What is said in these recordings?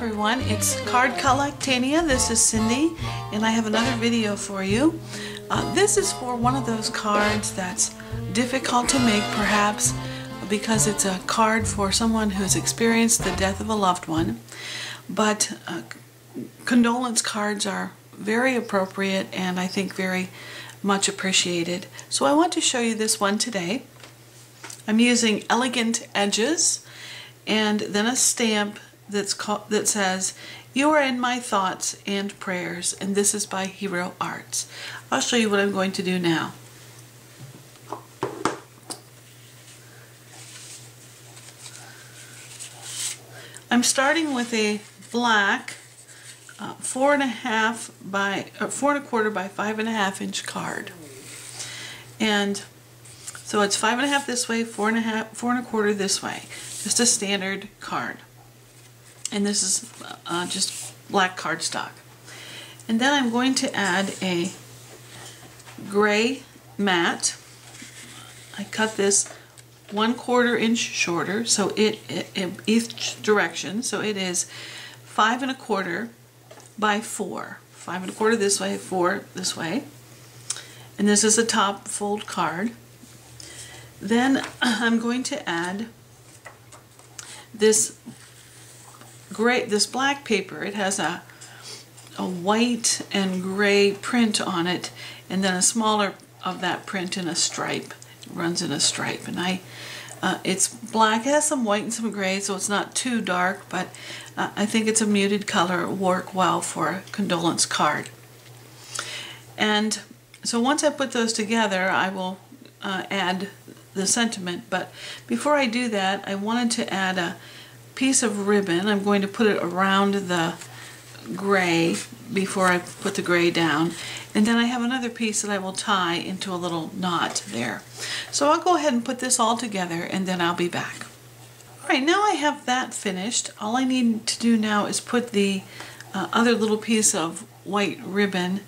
everyone, it's Card Collectanea. This is Cindy, and I have another video for you. This is for one of those cards that's difficult to make, perhaps because it's a card for someone who's experienced the death of a loved one. But condolence cards are very appropriate and I think very much appreciated. So I want to show you this one today. I'm using elegant edges and then a stamp that says, "You are in my thoughts and prayers," and this is by Hero Arts. I'll show you what I'm going to do now. I'm starting with a black 4.25 by 4.25 by 5.5 inch card, and so it's 5.5 this way, 4.25 this way, just a standard card. And this is just black cardstock. And then I'm going to add a gray matte. I cut this 1/4 inch shorter, so it each direction. So it is 5.25 by 4. 5.25 this way, 4 this way. And this is a top fold card. Then I'm going to add this black paper. It has a white and gray print on it, and then a smaller of that print in a stripe. It runs in a stripe, and it's black. It has some white and some gray, so it's not too dark, but I think it's a muted color. It will work well for a condolence card. And so once I put those together, I will add the sentiment. But before I do that, I wanted to add a piece of ribbon. I'm going to put it around the gray before I put the gray down, and then I have another piece that I will tie into a little knot there. So I'll go ahead and put this all together and then I'll be back. Alright, now I have that finished. All I need to do now is put the other little piece of white ribbon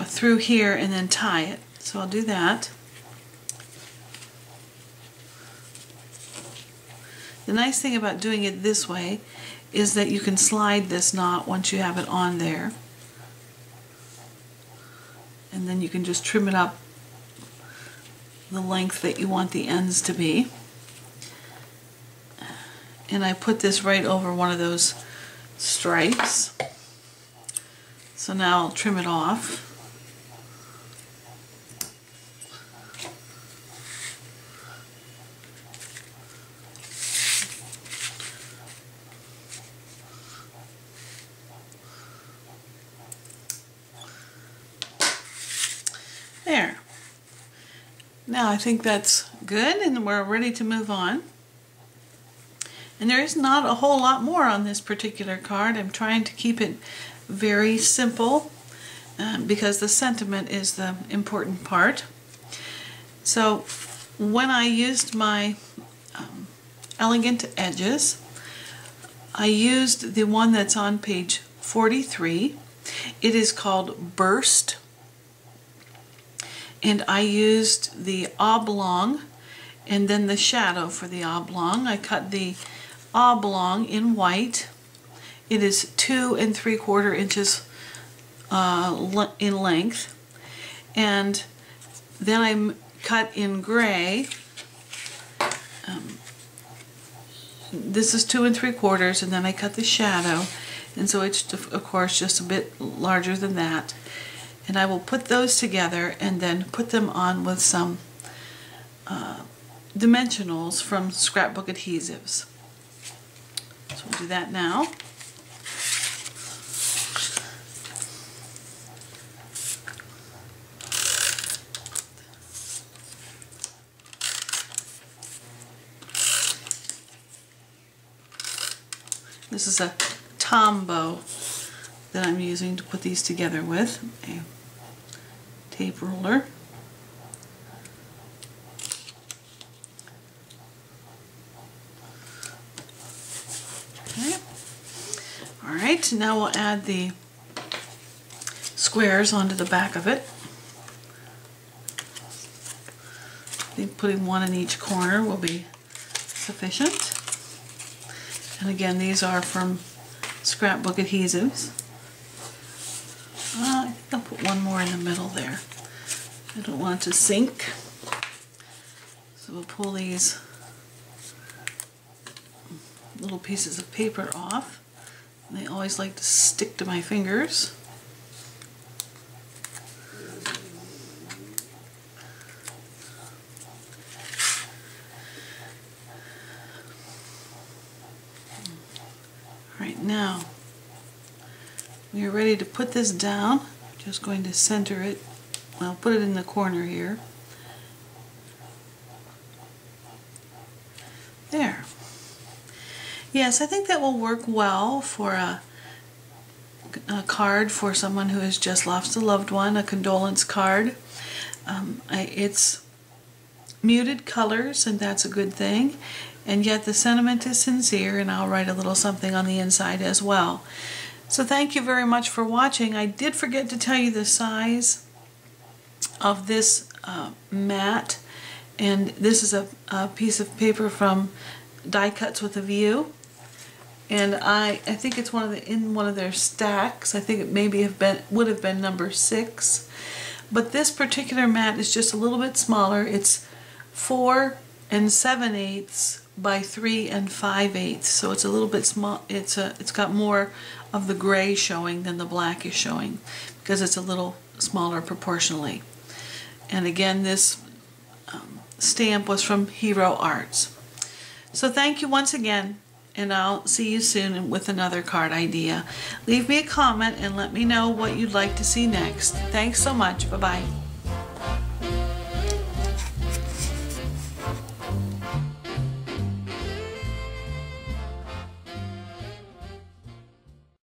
through here and then tie it. So I'll do that. The nice thing about doing it this way is that you can slide this knot once you have it on there. And then you can just trim it up the length that you want the ends to be. And I put this right over one of those stripes. So now I'll trim it off. There. Now I think that's good, and we're ready to move on. And there is not a whole lot more on this particular card. I'm trying to keep it very simple because the sentiment is the important part. So when I used my elegant edges, I used the one that's on page 43. It is called Burst. And I used the oblong and then the shadow for the oblong. I cut the oblong in white. It is 2 3/4 inches in length. And then I cut in gray. This is 2 3/4, and then I cut the shadow. And so it's, of course, just a bit larger than that. And I will put those together and then put them on with some dimensionals from scrapbook adhesives. So we'll do that now. This is a Tombow that I'm using to put these together with. A tape roller. Okay. Alright, now we'll add the squares onto the back of it. I think putting one in each corner will be sufficient. And again, these are from scrapbook adhesives. I think I'll put one more in the middle there. I don't want it to sink. So we'll pull these little pieces of paper off. They always like to stick to my fingers. Right now, we are ready to put this down. Just going to center it. I'll put it in the corner here. There. Yes, I think that will work well for a card for someone who has just lost a loved one, a condolence card. It's muted colors, and that's a good thing. And yet the sentiment is sincere, and I'll write a little something on the inside as well. So thank you very much for watching. I did forget to tell you the size of this mat, and this is a piece of paper from Die Cuts with a View, and I think it's in one of their stacks. I think it maybe would have been number 6, but this particular mat is just a little bit smaller. It's 4 7/8 by 3 5/8, so it's a little bit small. It's got more of the gray showing than the black is showing because it's a little smaller proportionally. And again, this stamp was from Hero Arts. So thank you once again, and I'll see you soon with another card idea. Leave me a comment and let me know what you'd like to see next. Thanks so much. Bye-bye.